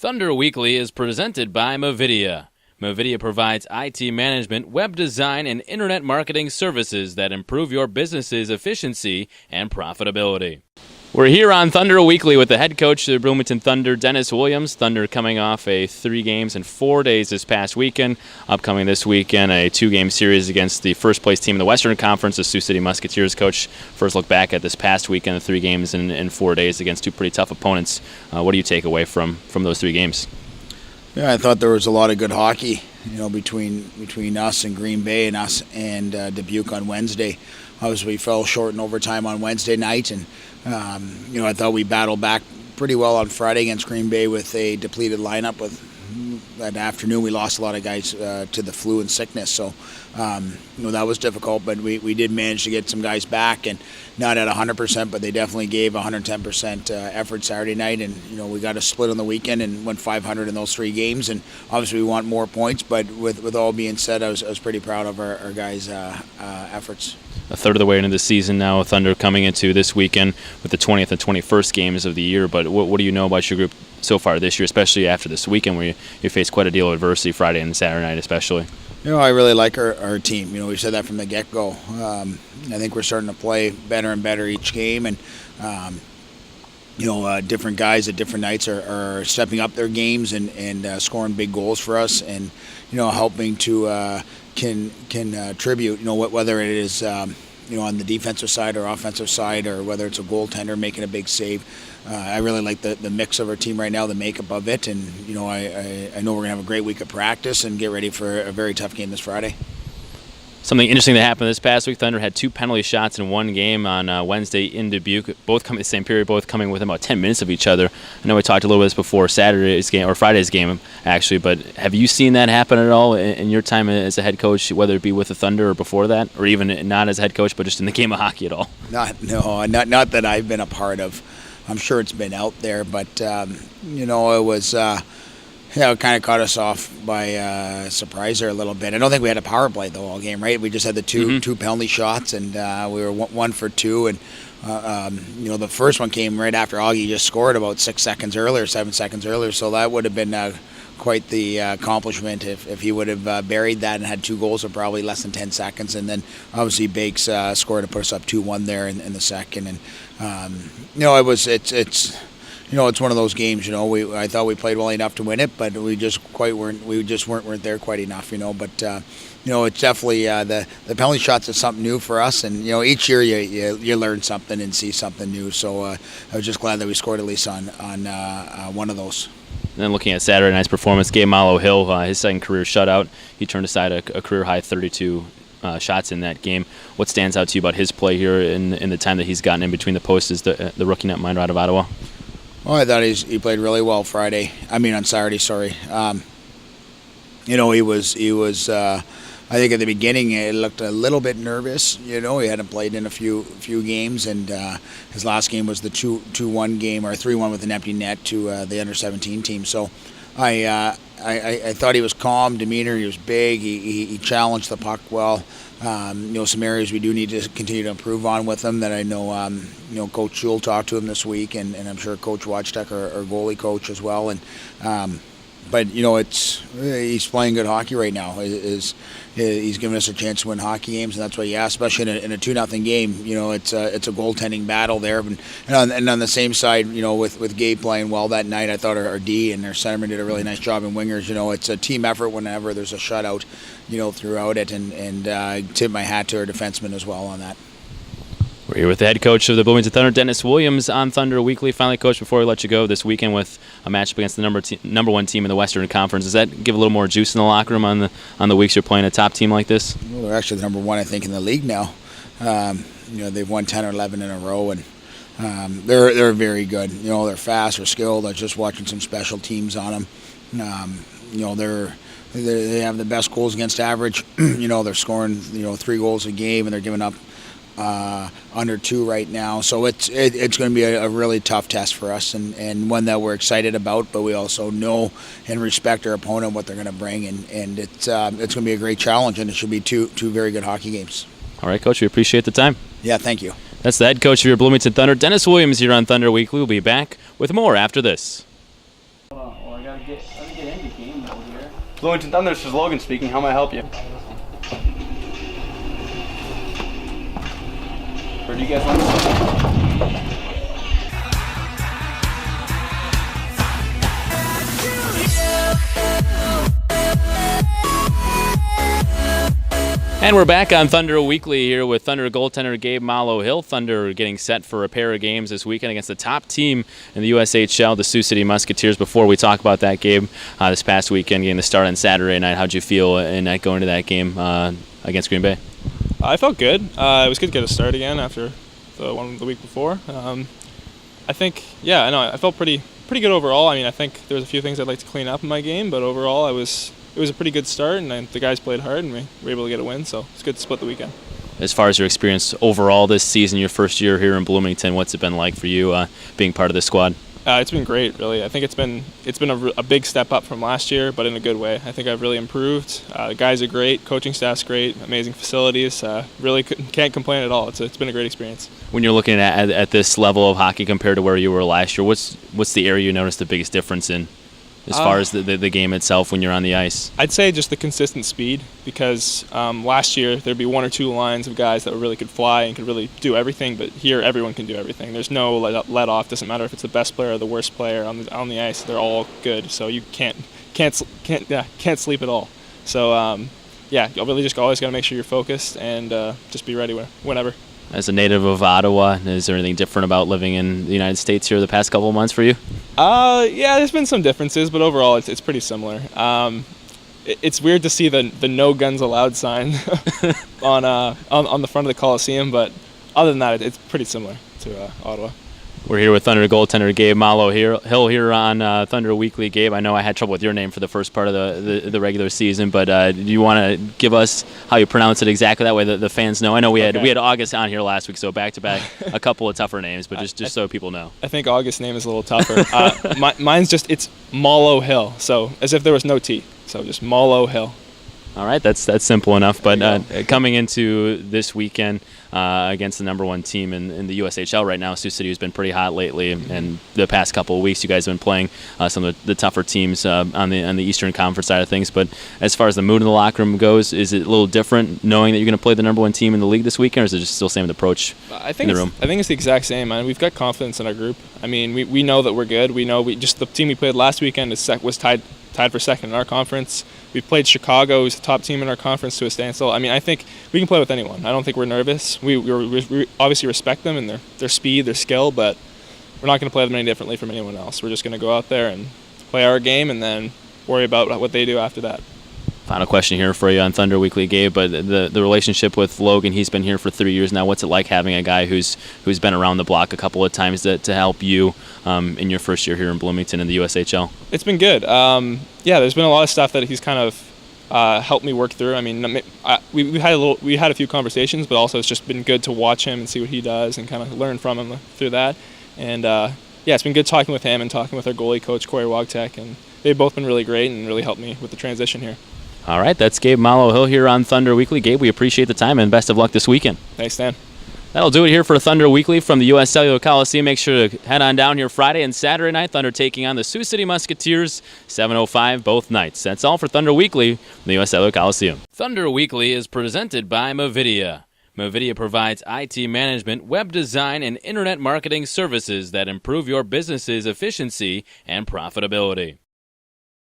Thunder Weekly is presented by Movidia. Movidia provides IT management, web design, and internet marketing services that improve your business's efficiency and profitability. We're here on Thunder Weekly with the head coach of the Bloomington Thunder, Dennis Williams. Thunder coming off a 3 games in 4 days this past weekend. Upcoming this weekend, a 2-game series against the first-place team in the Western Conference, the Sioux City Musketeers. Coach, first look back at this past weekend, the 3 games in 4 days against 2 pretty tough opponents. What do you take away from those 3 games? Yeah, I thought there was a lot of good hockey, between us and Green Bay and us and Dubuque on Wednesday. Obviously, we fell short in overtime on Wednesday night, and I thought we battled back pretty well on Friday against Green Bay with a depleted lineup. With that afternoon, we lost a lot of guys to the flu and sickness, so that was difficult. But we did manage to get some guys back, and not at 100%, but they definitely gave 110% effort Saturday night. And we got a split on the weekend and went 500 in those 3 games. And obviously, we want more points. But with all being said, I was pretty proud of our guys' efforts. A third of the way into the season now, Thunder coming into this weekend with the 20th and 21st games of the year. But what do you know about your group so far this year, especially after this weekend where you faced quite a deal of adversity Friday and Saturday night especially? I really like our team. We said that from the get-go. I think we're starting to play better and better each game. And, different guys at different nights are stepping up their games and scoring big goals for us and, helping to contribute, whether it is, on the defensive side or offensive side, or whether it's a goaltender making a big save. I really like the mix of our team right now, the makeup of it, and I know we're going to have a great week of practice and get ready for a very tough game this Friday. Something interesting that happened this past week, Thunder had 2 penalty shots in 1 game on Wednesday in Dubuque, both coming the same period, both coming within about 10 minutes of each other. I know we talked a little bit before Saturday's game, or Friday's game, actually, but have you seen that happen at all in your time as a head coach, whether it be with the Thunder or before that, or even not as a head coach, but just in the game of hockey at all? Not that I've been a part of. I'm sure it's been out there, but, it was... it kind of caught us off by surprise there a little bit. I don't think we had a power play though all game, right? We just had the two penalty shots, and we were 1 for 2. And the first one came right after Augie just scored about 7 seconds earlier. So that would have been quite the accomplishment if he would have buried that and had 2 goals in probably less than 10 seconds. And then obviously Bakes scored to put us up 2-1 there in the second. And it's one of those games. I thought we played well enough to win it, but we just weren't there quite enough. But it's definitely the penalty shots is something new for us, and each year you learn something and see something new. So I was just glad that we scored at least on one of those. And then looking at Saturday night's performance, Gabe Mollot-Hill, his second career shutout, he turned aside a career high 32 shots in that game. What stands out to you about his play here in the time that he's gotten in between the posts as the rookie netminder out of Ottawa? Well, I thought he played really well on Saturday. Sorry. He was. I think at the beginning he looked a little bit nervous. He hadn't played in a few games, and his last game was the 2-1 game, or 3-1 with an empty net to the under-17 team. So I thought he was calm demeanor. He was big. He challenged the puck well. Some areas we do need to continue to improve on with him that I know, Coach Schul talked to him this week, and I'm sure Coach Wachtek, our goalie coach as well. And but he's playing good hockey right now. He's giving us a chance to win hockey games, and that's why, especially in a 2-0 game, it's a goaltending battle there. And on the same side, with Gabe playing well that night, I thought our D and our centerman did a really nice job in wingers. It's a team effort whenever there's a shutout, throughout it, and tip my hat to our defensemen as well on that. We're here with the head coach of the Bloomington Thunder, Dennis Williams, on Thunder Weekly. Finally, Coach, before we let you go this weekend with a matchup against the number 1 team in the Western Conference, does that give a little more juice in the locker room on the weeks you're playing a top team like this? Well, they're actually the number 1, I think, in the league now. They've won 10 or 11 in a row, and they're very good. They're fast, they're skilled. I was just watching some special teams on them. They have the best goals against average. They're scoring 3 goals a game, and they're giving up under 2 right now. So it's going to be a really tough test for us, and one that we're excited about, but we also know and respect our opponent, what they're going to bring, and it's going to be a great challenge, and it should be two very good hockey games. All right, Coach, we appreciate the time. Yeah, thank you. That's the head coach of your Bloomington Thunder, Dennis Williams, here on Thunder Weekly. We'll be back with more after this. Let me get into game mode here. Bloomington Thunder, this is Logan speaking. How may I help you? Where do you guys want to go? And we're back on Thunder Weekly here with Thunder goaltender Gabe Mollot-Hill. Thunder getting set for a pair of games this weekend against the top team in the USHL, the Sioux City Musketeers. Before we talk about that, Gabe, this past weekend, getting the start on Saturday night, how'd you feel in that going into that game against Green Bay? I felt good. It was good to get a start again after the one the week before. I think, I felt pretty good overall. I mean, I think there was a few things I'd like to clean up in my game, but overall, it was a pretty good start, and the guys played hard, and we were able to get a win, so it's good to split the weekend. As far as your experience overall this season, your first year here in Bloomington, what's it been like for you being part of this squad? It's been great, really. I think it's been a big step up from last year, but in a good way. I think I've really improved. The guys are great, coaching staff's great, amazing facilities. Really can't complain at all. It's been a great experience. When you're looking at this level of hockey compared to where you were last year, what's the area you noticed the biggest difference in? As far as the game itself when you're on the ice? I'd say just the consistent speed, because last year there'd be one or two lines of guys that really could fly and could really do everything, but here everyone can do everything. There's no let off. Doesn't matter if it's the best player or the worst player on the ice. They're all good, so you can't sleep at all. So you really just always got to make sure you're focused and just be ready whenever. As a native of Ottawa, is there anything different about living in the United States here the past couple of months for you? Yeah, there's been some differences, but overall it's pretty similar. It's weird to see the no guns allowed sign on the front of the Coliseum, but other than that, it's pretty similar to Ottawa. We're here with Thunder goaltender Gabe Mollot-Hill here on Thunder Weekly. Gabe, I know I had trouble with your name for the first part of the regular season, but do you want to give us how you pronounce it exactly? That way the fans know. I know we had August on here last week, so back-to-back a couple of tougher names, but just so people know. I think August's name is a little tougher. Mine's it's Mollot-Hill, so as if there was no T, so just Mollot-Hill. All right, that's simple enough. But coming into this weekend against the number one team in the USHL right now, Sioux City has been pretty hot lately, and the past couple of weeks you guys have been playing some of the tougher teams on the Eastern Conference side of things. But as far as the mood in the locker room goes, is it a little different knowing that you're going to play the number one team in the league this weekend, or is it just still the same approach in the room? I think it's the exact same, man. We've got confidence in our group. I mean, we know that we're good. We know the team we played last weekend was tied for second in our conference. We've played Chicago, who's the top team in our conference, to a standstill. I mean, I think we can play with anyone. I don't think we're nervous. We obviously respect them and their speed, their skill, but we're not going to play them any differently from anyone else. We're just going to go out there and play our game and then worry about what they do after that. Final question here for you on Thunder Weekly, Gabe, but the relationship with Logan, he's been here for 3 years now. What's it like having a guy who's been around the block a couple of times to help you in your first year here in Bloomington in the USHL? It's been good. There's been a lot of stuff that he's kind of helped me work through. I mean, we had a few conversations, but also it's just been good to watch him and see what he does and kind of learn from him through that. And it's been good talking with him and talking with our goalie coach, Corey Wagtek, and they've both been really great and really helped me with the transition here. All right, that's Gabe Mollot-Hill here on Thunder Weekly. Gabe, we appreciate the time and best of luck this weekend. Thanks, Dan. That'll do it here for Thunder Weekly from the U.S. Cellular Coliseum. Make sure to head on down here Friday and Saturday night. Thunder taking on the Sioux City Musketeers, 7:05 both nights. That's all for Thunder Weekly from the U.S. Cellular Coliseum. Thunder Weekly is presented by Movidia. Movidia provides IT management, web design, and internet marketing services that improve your business's efficiency and profitability.